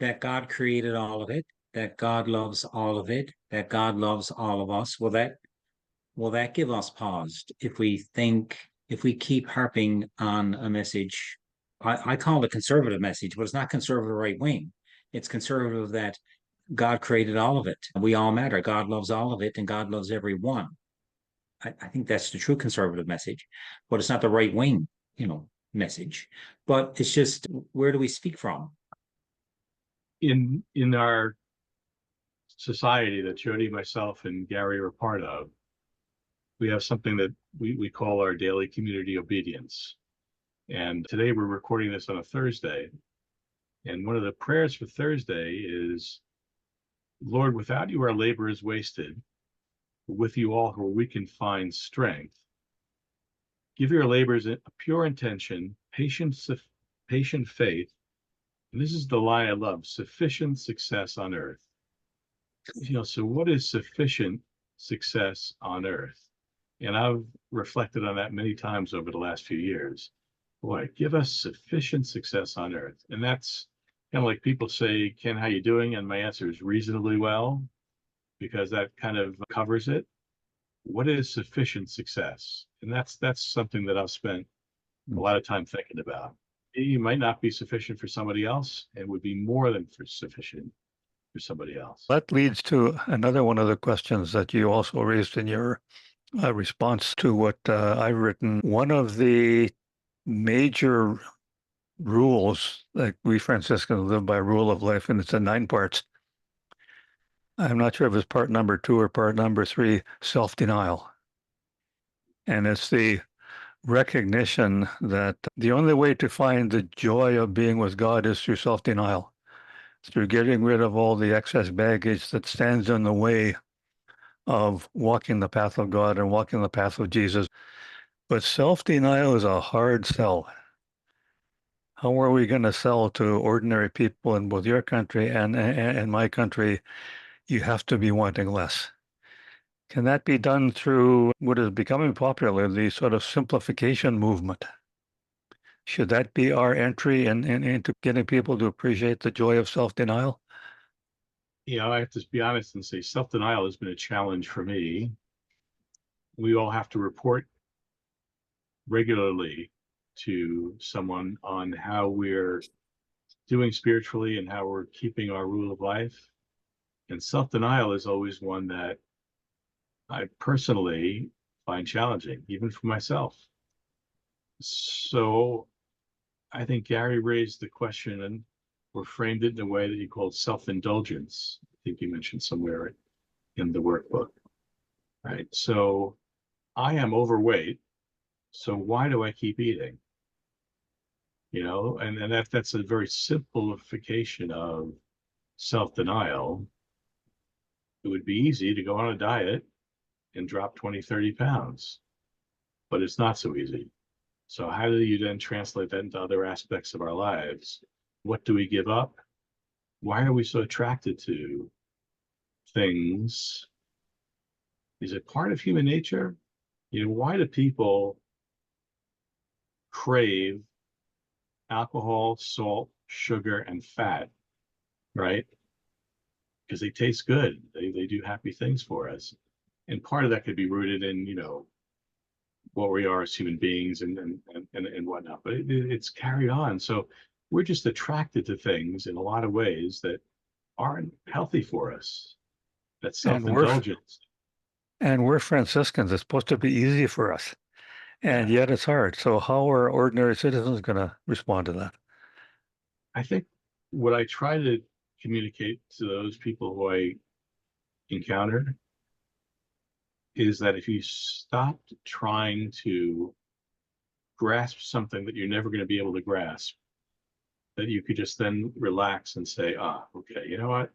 Speaker 2: that God created all of it, that God loves all of it, that God loves all of us? Will that give us pause if we keep harping on a message? I call it a conservative message, but it's not conservative right wing. It's conservative that God created all of it. We all matter. God loves all of it, and God loves everyone. I think that's the true conservative message, but it's not the right wing, message. But it's just, where do we speak from?
Speaker 3: In our society that Jody, myself, and Gary are part of, we have something that we call our daily community obedience. And today we're recording this on a Thursday. And one of the prayers for Thursday is, Lord, without you our labor is wasted. With you all where we can find strength. Give your labors a pure intention, patient faith. And this is the line I love: sufficient success on earth. So what is sufficient success on earth? And I've reflected on that many times over the last few years. Boy, give us sufficient success on earth. And that's kind of like people say, Ken, how you doing? And my answer is reasonably well, because that kind of covers it. What is sufficient success? And that's something that I've spent a lot of time thinking about. It might not be sufficient for somebody else, and would be more than sufficient for somebody else.
Speaker 1: That leads to another one of the questions that you also raised in your response to what I've written. One of the major rules, like we Franciscans live by, rule of life, and it's in 9 parts. I'm not sure if it's part number 2 or part number 3, self-denial. And it's the recognition that the only way to find the joy of being with God is through self-denial, through getting rid of all the excess baggage that stands in the way of walking the path of God and walking the path of Jesus. But self-denial is a hard sell. How are we going to sell to ordinary people in both your country and my country? You have to be wanting less. Can that be done through what is becoming popular, the sort of simplification movement? Should that be our entry into getting people to appreciate the joy of self-denial?
Speaker 3: I have to be honest and say self-denial has been a challenge for me. We all have to report regularly to someone on how we're doing spiritually and how we're keeping our rule of life. And self-denial is always one that I personally find challenging, even for myself. So I think Gary raised the question and or framed it in a way that he called self-indulgence. I think you mentioned somewhere in the workbook, right? So I am overweight, so why do I keep eating? And that's a very simplification of self-denial. It would be easy to go on a diet and drop 20, 30 pounds, but it's not so easy. So how do you then translate that into other aspects of our lives? What do we give up? Why are we so attracted to things? Is it part of human nature? Why do people crave alcohol, salt, sugar, and fat, right? Because they taste good. They do happy things for us. And part of that could be rooted in, what we are as human beings and whatnot. But it's carried on. So we're just attracted to things in a lot of ways that aren't healthy for us. That's self-indulgence.
Speaker 1: And we're Franciscans. It's supposed to be easy for us. And yet it's hard. So how are ordinary citizens going to respond to that?
Speaker 3: I think what I try to communicate to those people who I encountered is that if you stopped trying to grasp something that you're never going to be able to grasp, that you could just then relax and say, okay, you know what?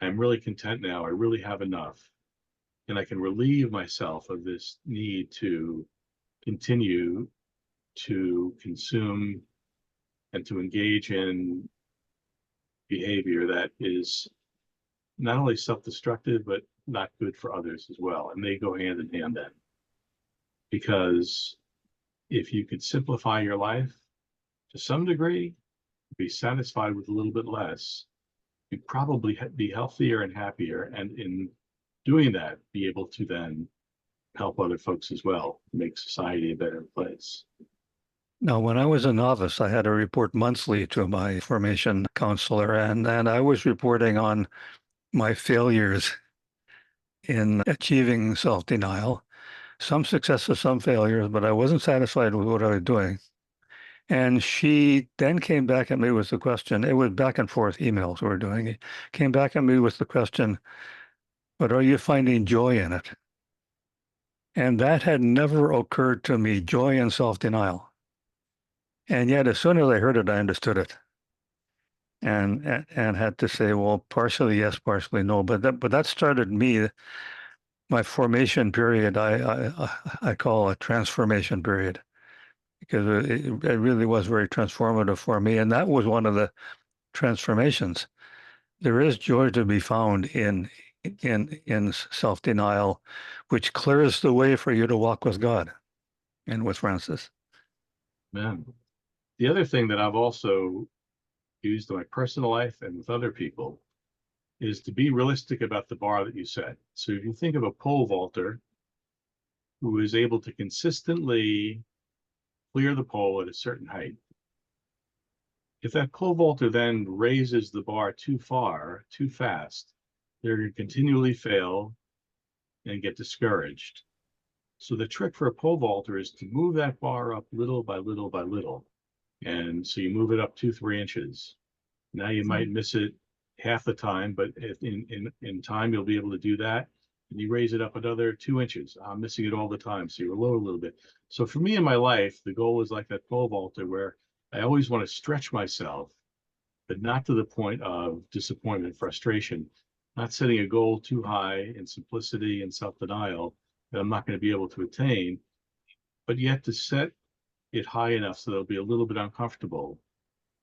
Speaker 3: I'm really content now. I really have enough. And I can relieve myself of this need to continue to consume and to engage in behavior that is not only self-destructive, but not good for others as well. And they go hand in hand then. Because if you could simplify your life to some degree, be satisfied with a little bit less, you'd probably be healthier and happier. And in doing that, be able to then help other folks as well, make society a better place.
Speaker 1: Now, when I was a novice, I had to report monthly to my formation counselor, and I was reporting on my failures in achieving self-denial, some successes, some failures, but I wasn't satisfied with what I was doing. And she then came back at me with the question, it was back and forth emails we were doing. It came back at me with the question, but are you finding joy in it? And that had never occurred to me, joy and self-denial. And yet, as soon as I heard it, I understood it, and had to say, well, partially yes, partially no. But that started me. My formation period, I call a transformation period, because it really was very transformative for me, and that was one of the transformations. There is joy to be found in in self-denial, which clears the way for you to walk with God and with Francis.
Speaker 3: Man. The other thing that I've also used in my personal life and with other people is to be realistic about the bar that you set. So if you think of a pole vaulter who is able to consistently clear the pole at a certain height, if that pole vaulter then raises the bar too far, too fast, they're going to continually fail and get discouraged. So the trick for a pole vaulter is to move that bar up little by little by little. And so you move it up 2-3 inches. Now you might miss it half the time, but in time you'll be able to do that. And you raise it up another 2 inches. I'm missing it all the time, so you lower a little bit. So for me in my life, the goal is like that pole vaulter where I always want to stretch myself, but not to the point of disappointment, frustration, not setting a goal too high in simplicity and self-denial that I'm not going to be able to attain, but yet to set it high enough so that it'll be a little bit uncomfortable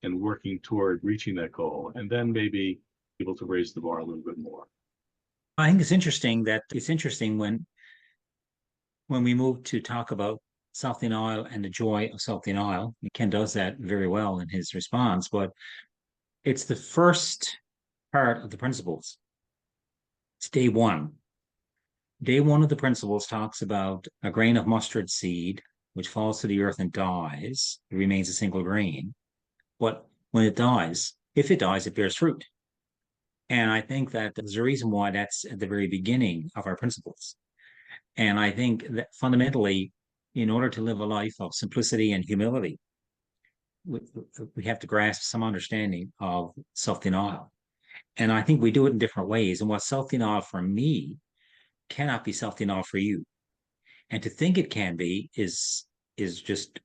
Speaker 3: and working toward reaching that goal, and then maybe able to raise the bar a little bit more.
Speaker 2: I think it's interesting when we move to talk about self-denial and the joy of self-denial. Ken does that very well in his response, but it's the first part of the principles. It's day one. Day one of the principles talks about a grain of mustard seed, which falls to the earth and dies. It remains a single grain. But when it dies, if it dies, it bears fruit. And I think that there's a reason why that's at the very beginning of our principles. And I think that fundamentally, in order to live a life of simplicity and humility, we have to grasp some understanding of self-denial. And I think we do it in different ways. And what self-denial for me cannot be self-denial for you. And to think it can be is just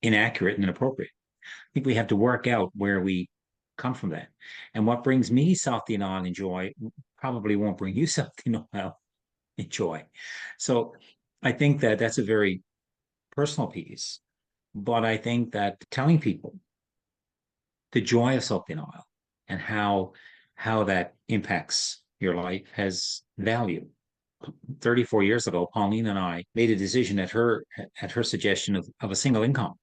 Speaker 2: inaccurate and inappropriate. I think we have to work out where we come from that. And what brings me self-denial and joy probably won't bring you self-denial and joy. So I think that that's a very personal piece. But I think that telling people the joy of self-denial and how that impacts your life has value. 34 years ago, Pauline and I made a decision at her suggestion of a single income.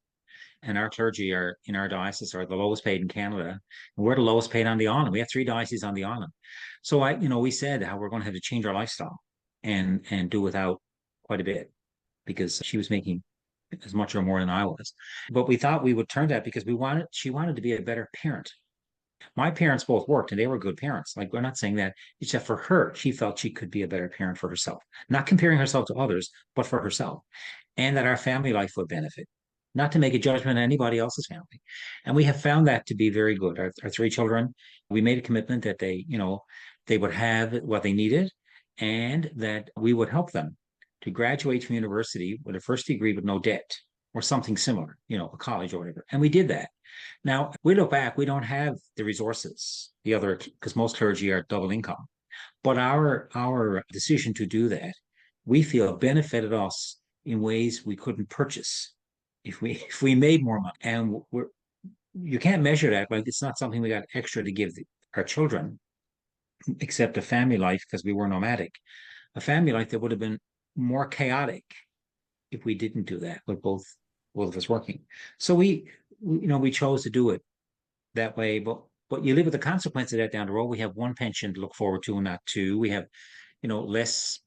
Speaker 2: And our clergy are in our diocese are the lowest paid in Canada. And we're the lowest paid on the island. We have 3 dioceses on the island. So we said how we're going to have to change our lifestyle and do without quite a bit because she was making as much or more than I was. But we thought we would turn that because she wanted to be a better parent. My parents both worked and they were good parents. Like, we're not saying that, except for her, she felt she could be a better parent for herself, not comparing herself to others, but for herself, and that our family life would benefit, not to make a judgment on anybody else's family. And we have found that to be very good. Our 3 children, we made a commitment that they would have what they needed and that we would help them to graduate from university with a first degree with no debt or something similar, a college or whatever. And we did that. Now, we look back, we don't have the resources, because most clergy are double income. But our decision to do that, we feel benefited us in ways we couldn't purchase if we made more money. And you can't measure that, but it's not something we got extra to give our children, except a family life because we were nomadic. A family life that would have been more chaotic if we didn't do that with both of us working. So we chose to do it that way, but you live with the consequence of that down the road. We have 1 pension to look forward to and not 2. We have, less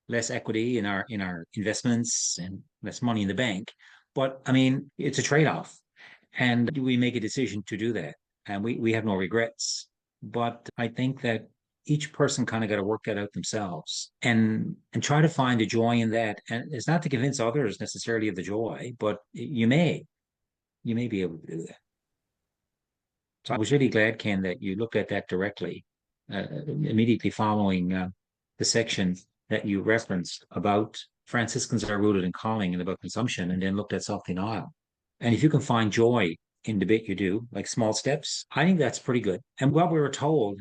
Speaker 2: equity in our investments and less money in the bank. But I mean, it's a trade-off. And we make a decision to do that. And we have no regrets. But I think that each person kind of got to work that out themselves and try to find a joy in that. And it's not to convince others necessarily of the joy, but you may be able to do that. So I was really glad, Ken, that you looked at that directly, immediately following the section that you referenced about Franciscans are rooted in calling and about consumption, and then looked at self-denial. And if you can find joy in the bit you do, like small steps, I think that's pretty good. And what we were told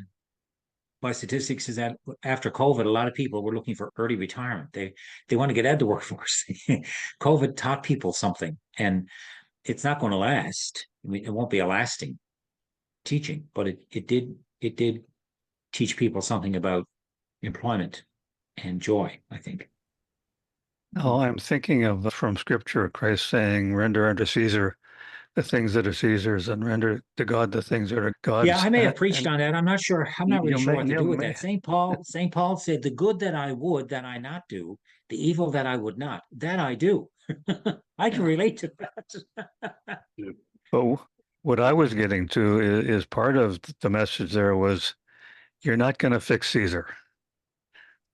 Speaker 2: by statistics is that after COVID, a lot of people were looking for early retirement. They want to get out of the workforce. COVID taught people something, and it's not going to last. I mean, it won't be a lasting teaching, but it did teach people something about employment and joy, I think.
Speaker 1: Oh, I'm thinking of from Scripture, Christ saying, "Render unto Caesar the things that are Caesar's, and render to God the things that are
Speaker 2: Yeah,
Speaker 1: God's."
Speaker 2: I may have preached
Speaker 1: And
Speaker 2: on that. I'm not sure. I'm not really
Speaker 1: you
Speaker 2: sure
Speaker 1: may,
Speaker 2: what to
Speaker 1: you
Speaker 2: do with
Speaker 1: may,
Speaker 2: that. St. Paul said, "The good that I would that I not do, the evil that I would not, that I do." I can
Speaker 1: yeah.
Speaker 2: relate to that.
Speaker 3: Yeah.
Speaker 1: But what I was getting to is part of the message there was, you're not going to fix Caesar.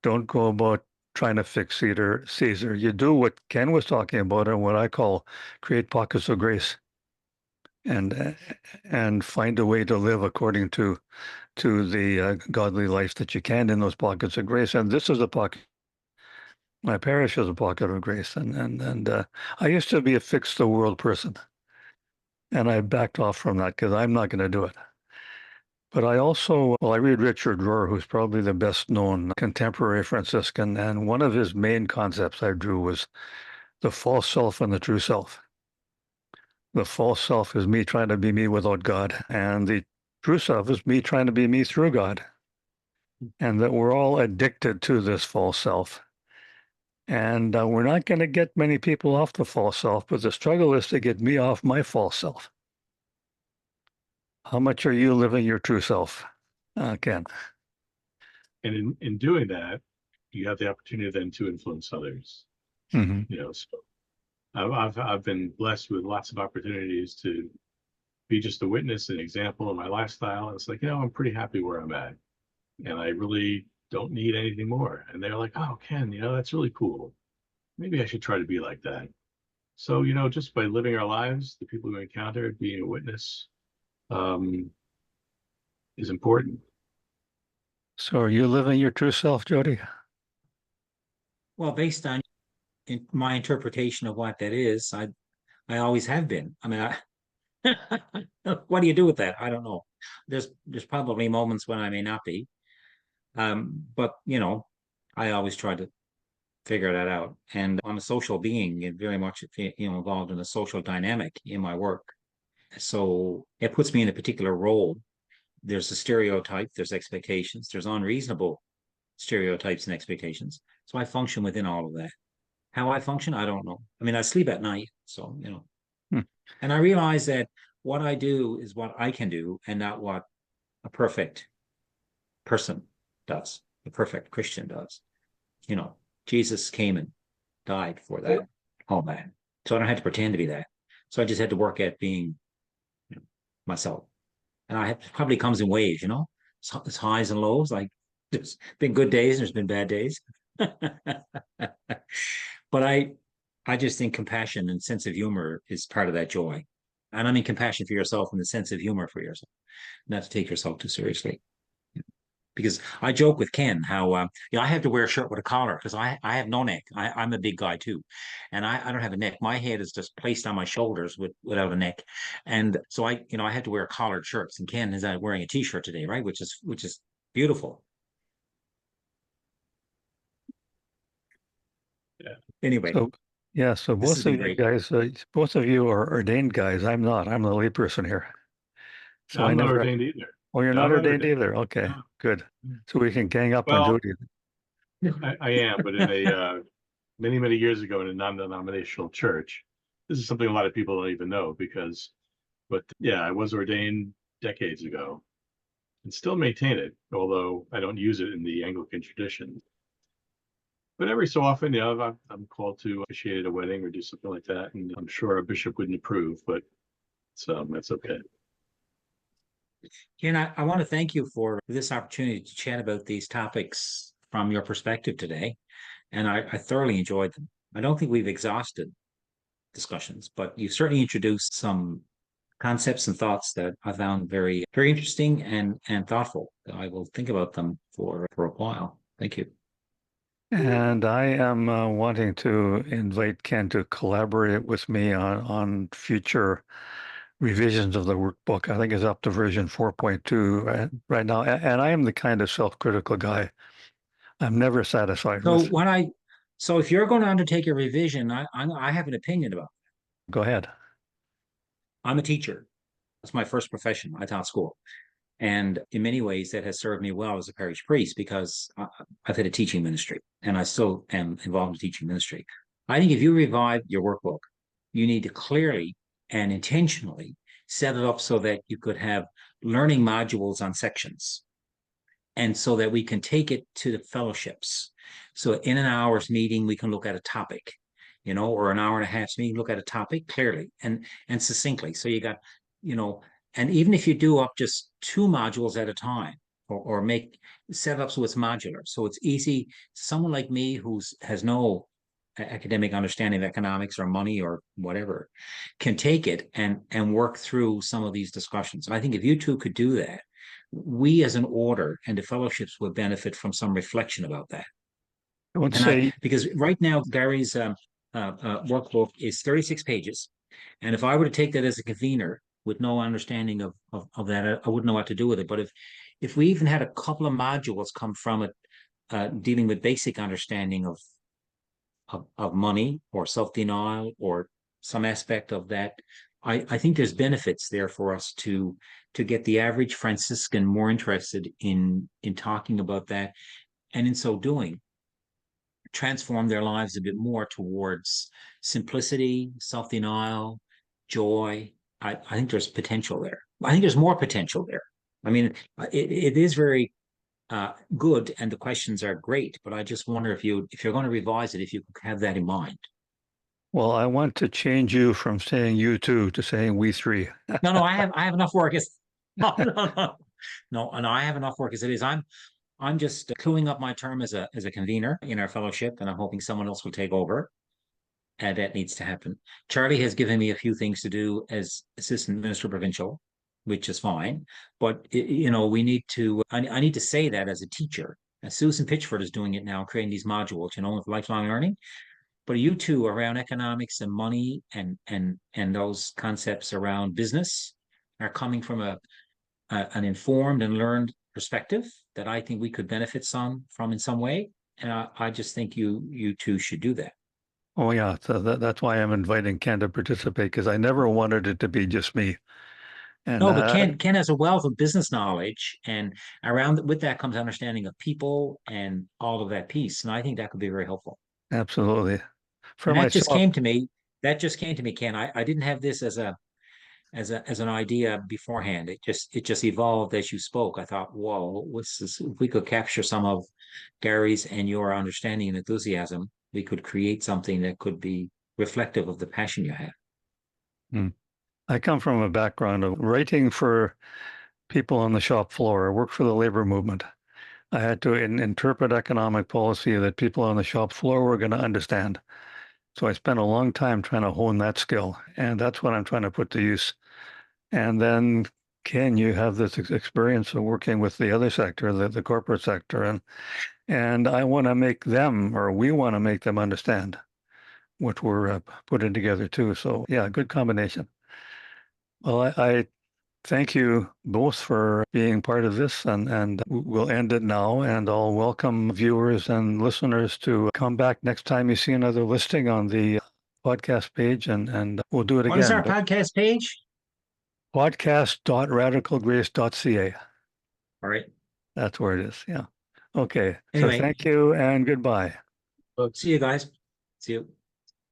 Speaker 1: Don't go about trying to fix Caesar. You do what Ken was talking about, and what I call create pockets of grace, and and find a way to live according to the godly life that you can in those pockets of grace. And this is a pocket. My parish is a pocket of grace, and I used to be a fix the world person, and I backed off from that because I'm not going to do it. But I also, well, I read Richard Rohr, who's probably the best known contemporary Franciscan, and one of his main concepts I drew was the false self and the true self. The false self is me trying to be me without God, and the true self is me trying to be me through God. And that we're all addicted to this false self. And we're not going to get many people off the false self, but the struggle is to get me off my false self. How much are you living your true self, Ken?
Speaker 3: And in doing that, you have the opportunity then to influence others.
Speaker 1: Mm-hmm.
Speaker 3: So I've been blessed with lots of opportunities to be just a witness and example of my lifestyle. And it's like, I'm pretty happy where I'm at, and I really don't need anything more. And they're like, "Oh, Ken, that's really cool. Maybe I should try to be like that." So, just by living our lives, the people we encounter, being a witness, um, is important.
Speaker 1: So are you living your true self, Jody?
Speaker 2: Well, based on my interpretation of what that is, I always have been. I mean, what do you do with that? I don't know. There's probably moments when I may not be, but I always try to figure that out. And I'm a social being, and very much involved in a social dynamic in my work. So it puts me in a particular role. There's a stereotype, there's expectations, there's unreasonable stereotypes and expectations. So I function within all of that. How I function, I don't know. I mean, I sleep at night, so
Speaker 1: Hmm.
Speaker 2: and I realize that what I do is what I can do and not what a perfect person does, a perfect Christian does. Jesus came and died for that, all that. So I don't have to pretend to be that. So I just had to work at being myself. And probably comes in waves, it's highs and lows. Like there's been good days and there's been bad days. But I just think compassion and sense of humor is part of that joy. And I mean compassion for yourself and the sense of humor for yourself, not to take yourself too seriously. Because I joke with Ken how I have to wear a shirt with a collar because I have no neck. I'm a big guy too, and I don't have a neck. My head is just placed on my shoulders without a neck, and so I have to wear collared shirts. And Ken is wearing a t-shirt today, right? Which is beautiful.
Speaker 3: Yeah.
Speaker 2: Anyway,
Speaker 1: So, yeah, so
Speaker 2: this has
Speaker 1: both of
Speaker 2: been
Speaker 1: you
Speaker 2: great.
Speaker 1: guys, both of you are ordained guys. I'm not. I'm the layperson here.
Speaker 3: No,
Speaker 1: So I
Speaker 3: I'm not
Speaker 1: never,
Speaker 3: ordained either.
Speaker 1: oh, you're
Speaker 3: No,
Speaker 1: not
Speaker 3: I'm not
Speaker 1: ordained
Speaker 3: ordained.
Speaker 1: either. Okay,
Speaker 3: No.
Speaker 1: good. So we can gang up on
Speaker 3: Well,
Speaker 1: Jody.
Speaker 3: I am, but in a many, many years ago in a non-denominational church. This is something a lot of people don't even know but yeah, I was ordained decades ago and still maintain it, although I don't use it in the Anglican tradition. But every so often, I'm called to officiate at a wedding or do something like that, and I'm sure a bishop wouldn't approve, but that's okay.
Speaker 2: Ken, I want to thank you for this opportunity to chat about these topics from your perspective today, and I thoroughly enjoyed them. I don't think we've exhausted discussions, but you've certainly introduced some concepts and thoughts that I found very, very interesting and thoughtful. I will think about them for a while. Thank you.
Speaker 1: And I am wanting to invite Ken to collaborate with me on future revisions of the workbook. I think it's up to version 4.2 right now. And I am the kind of self-critical guy. I'm never satisfied
Speaker 2: So
Speaker 1: with.
Speaker 2: when I, so if you're going to undertake a revision, I have an opinion about it.
Speaker 1: Go ahead.
Speaker 2: I'm a teacher. That's my first profession. I taught school. And in many ways, that has served me well as a parish priest because I've had a teaching ministry and I still am involved in teaching ministry. I think if you revive your workbook, you need to clearly and intentionally set it up so that you could have learning modules on sections and so that we can take it to the fellowships. So in an hour's meeting, we can look at a topic, or an hour and a half's meeting, look at a topic clearly and succinctly. So you got, and even if you do up just 2 modules at a time, or make set up so it's modular, so it's easy. Someone like me has no academic understanding of economics or money or whatever can take it and work through some of these discussions. And I think if you two could do that, we as an order and the fellowships would benefit from some reflection about that.
Speaker 1: I would say,
Speaker 2: because right now Gary's workbook is 36 pages, and if I were to take that as a convener with no understanding of that, I wouldn't know what to do with it. But if we even had a couple of modules come from it, dealing with basic understanding of money or self-denial or some aspect of that, I think there's benefits there for us to get the average Franciscan more interested in talking about that, and in so doing, transform their lives a bit more towards simplicity, self-denial, joy. I think there's potential there. I think there's more potential there. I mean, it is very good, and the questions are great, but I just wonder if you're going to revise it, if you have that in mind.
Speaker 1: well, I want to change you from saying you two to saying we three.
Speaker 2: No, I have enough work. No, I have enough work as it is. I'm just queuing up my term as a convener in our fellowship, and I'm hoping someone else will take over. And that needs to happen. Charlie has given me a few things to do as assistant minister provincial, which is fine. But we need to. I need to say that as a teacher. And Susan Pitchford is doing it now, creating these modules, with lifelong learning. But you two around economics and money and those concepts around business are coming from an informed and learned perspective that I think we could benefit from in some way. And I just think you two should do that.
Speaker 1: Oh yeah, so that's why I'm inviting Ken to participate, because I never wanted it to be just me. And
Speaker 2: No, but Ken has a wealth of business knowledge, and with that comes understanding of people and all of that piece. And I think that could be very helpful.
Speaker 1: absolutely. For
Speaker 2: And that just
Speaker 1: myself,
Speaker 2: came to me. That just came to me, Ken. I didn't have this as an idea beforehand. It just evolved as you spoke. I thought, whoa, what's this? If we could capture some of Gary's and your understanding and enthusiasm, we could create something that could be reflective of the passion you have.
Speaker 1: I come from a background of writing for people on the shop floor. I worked for the labor movement. I had to interpret economic policy that people on the shop floor were going to understand. So I spent a long time trying to hone that skill, and that's what I'm trying to put to use. And then, Ken, you have this experience of working with the other sector, the corporate sector, and I want to make them, or we want to make them understand what we're putting together too. So yeah, good combination. Well, I thank you both for being part of this, and we'll end it now. And I'll welcome viewers and listeners to come back next time you see another listing on the podcast page, and we'll do it again.
Speaker 2: What is our podcast page?
Speaker 1: Podcast.radicalgrace.ca.
Speaker 2: All right.
Speaker 1: That's where it is. Yeah. Okay.
Speaker 2: Anyway.
Speaker 1: So thank you and goodbye.
Speaker 2: See you guys. See you.